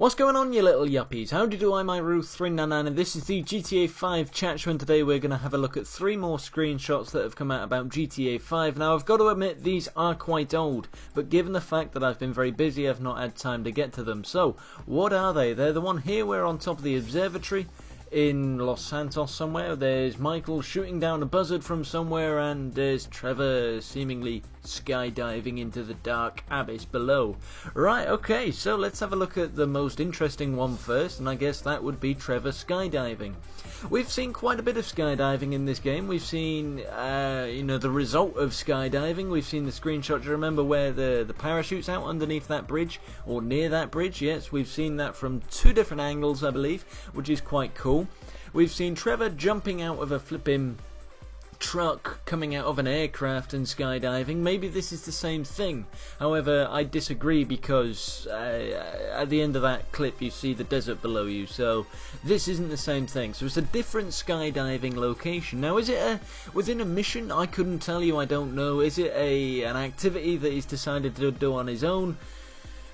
What's going on, you little yuppies? How do you do? I'm iRuth399 and this is the GTA 5 chat show, and today we're going to have a look at 3 more screenshots that have come out about GTA 5. Now, I've got to admit, these are quite old, but given the fact that I've been very busy, I've not had time to get to them. So, what are they? They're the one here, we're on top of the observatory in Los Santos somewhere. There's Michael shooting down a buzzard from somewhere, and there's Trevor seemingly skydiving into the dark abyss below. Right, okay, so let's have a look at the most interesting one first, and I guess that would be Trevor skydiving. We've seen quite a bit of skydiving in this game. We've seen, the result of skydiving. We've seen the screenshot. Do you remember where the parachute's out underneath that bridge, or near that bridge? Yes, we've seen that from 2 different angles, I believe, which is quite cool. We've seen Trevor jumping out of a flipping truck, coming out of an aircraft and skydiving. Maybe this is the same thing. However, I disagree because at the end of that clip you see the desert below you, so this isn't the same thing. So it's a different skydiving location. Now, is it within a mission? I couldn't tell you, I don't know. Is it an activity that he's decided to do on his own?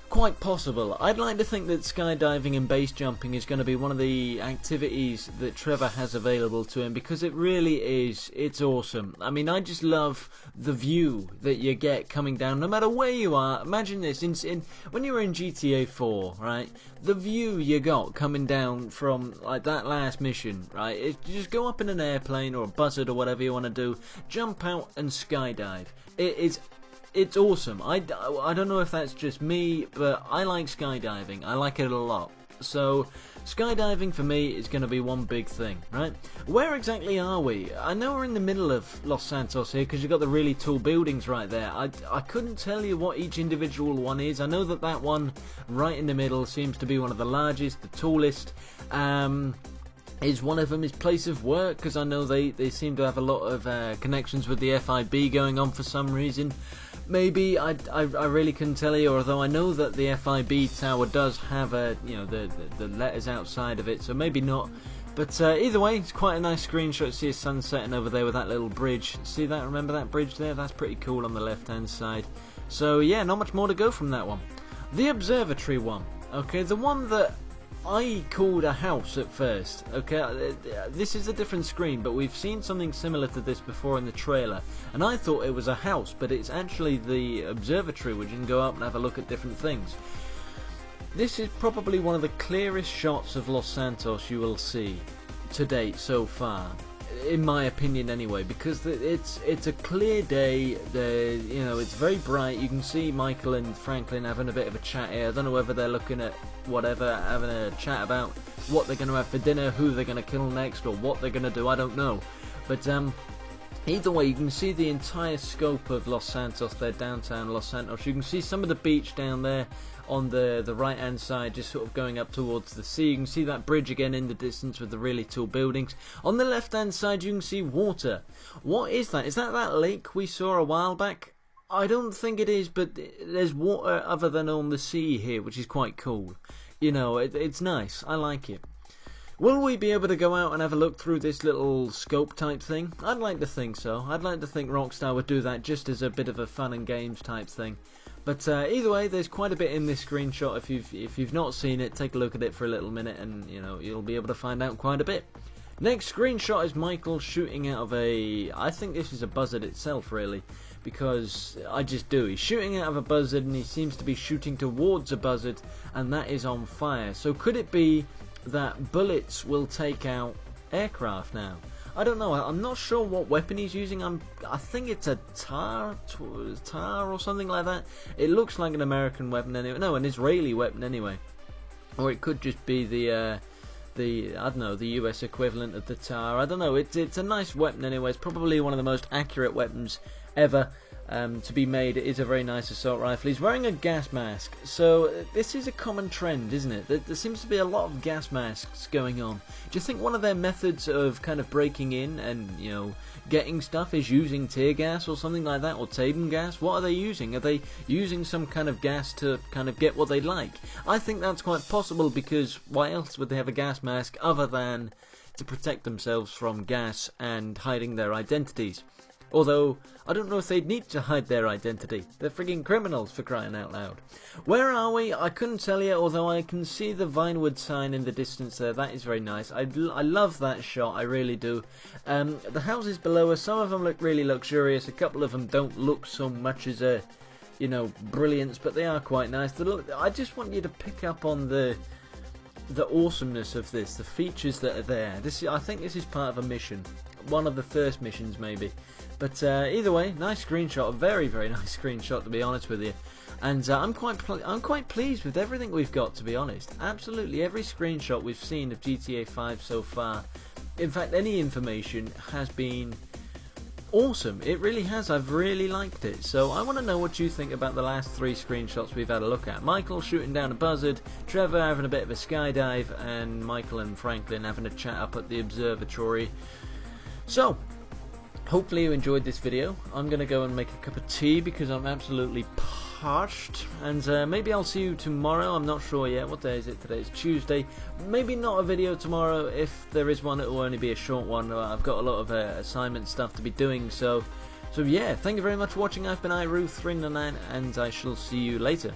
Quite possible. I'd like to think that skydiving and base jumping is going to be one of the activities that Trevor has available to him, because it really is, it's awesome. I mean, I just love the view that you get coming down, no matter where you are. Imagine this, when you were in GTA 4, right, the view you got coming down from, like, that last mission, right, you just go up in an airplane or a buzzard or whatever you want to do, jump out and skydive. It's awesome. I don't know if that's just me, but I like skydiving. I like it a lot. So, skydiving for me is going to be one big thing, right? Where exactly are we? I know we're in the middle of Los Santos here because you've got the really tall buildings right there. I couldn't tell you what each individual one is. I know that one right in the middle seems to be one of the largest, the tallest. Is one of them his place of work? Because I know they seem to have a lot of connections with the FIB going on for some reason. Maybe I really couldn't tell you. Although I know that the FIB tower does have the letters outside of it, so maybe not. But either way, it's quite a nice screenshot. See a sun setting over there with that little bridge. See that? Remember that bridge there? That's pretty cool on the left-hand side. So yeah, not much more to go from that one. The observatory one. Okay, the one that I called a house at first. Okay, this is a different screen, but we've seen something similar to this before in the trailer, and I thought it was a house, but it's actually the observatory, where you can go up and have a look at different things. This is probably one of the clearest shots of Los Santos you will see to date so far, in my opinion anyway, because it's a clear day. It's very bright. You can see Michael and Franklin having a bit of a chat here. I don't know whether they're looking at whatever, having a chat about what they're going to have for dinner, who they're going to kill next, or what they're going to do. I don't know, but either way, you can see the entire scope of Los Santos there, downtown Los Santos. You can see some of the beach down there on the right hand side, just sort of going up towards the sea. You can see that bridge again in the distance with the really tall buildings. On the left hand side you can see water. What is that? Is that lake we saw a while back? I don't think it is, but there's water other than on the sea here, which is quite cool. You know, it's nice. I like it. Will we be able to go out and have a look through this little scope type thing? I'd like to think so. I'd like to think Rockstar would do that just as a bit of a fun and games type thing. But either way, there's quite a bit in this screenshot. If you've not seen it, take a look at it for a little minute, and you'll be able to find out quite a bit. Next screenshot is Michael shooting out of I think this is a buzzard itself, really, because I just do. He's shooting out of a buzzard, and he seems to be shooting towards a buzzard, and that is on fire. So could it be that bullets will take out aircraft now? I don't know. I'm not sure what weapon he's using. I think it's a tar or something like that. It looks like an American weapon anyway. No, an Israeli weapon anyway. Or it could just be the I don't know, the US equivalent of the tar. I don't know. It's a nice weapon anyway. It's probably one of the most accurate weapons ever to be made. It is a very nice assault rifle. He's wearing a gas mask, so this is a common trend, isn't it? There seems to be a lot of gas masks going on. Do you think one of their methods of kind of breaking in and getting stuff is using tear gas or something like that, or Taban gas? What are they using? Are they using some kind of gas to kind of get what they like? I think that's quite possible, because why else would they have a gas mask other than to protect themselves from gas and hiding their identities? Although, I don't know if they'd need to hide their identity. They're frigging criminals, for crying out loud. Where are we? I couldn't tell you, although I can see the Vinewood sign in the distance there. That is very nice. I love that shot, I really do. The houses below us, some of them look really luxurious. A couple of them don't look so much as a, you know, brilliance, but they are quite nice. I just want you to pick up on the awesomeness of this, the features that are there. I think this is part of a mission. One of the first missions, maybe. But either way, nice screenshot, a very, very nice screenshot, to be honest with you. And I'm quite pleased with everything we've got, to be honest. Absolutely every screenshot we've seen of GTA 5 so far, in fact, any information has been awesome. It really has. I've really liked it. So I want to know what you think about the last 3 screenshots we've had a look at. Michael shooting down a buzzard, Trevor having a bit of a skydive, and Michael and Franklin having a chat up at the observatory. So, hopefully you enjoyed this video. I'm going to go and make a cup of tea because I'm absolutely parched. And maybe I'll see you tomorrow. I'm not sure yet. What day is it today? It's Tuesday. Maybe not a video tomorrow. If there is one, it will only be a short one. I've got a lot of assignment stuff to be doing. So yeah, thank you very much for watching. I've been iRuth399 and I shall see you later.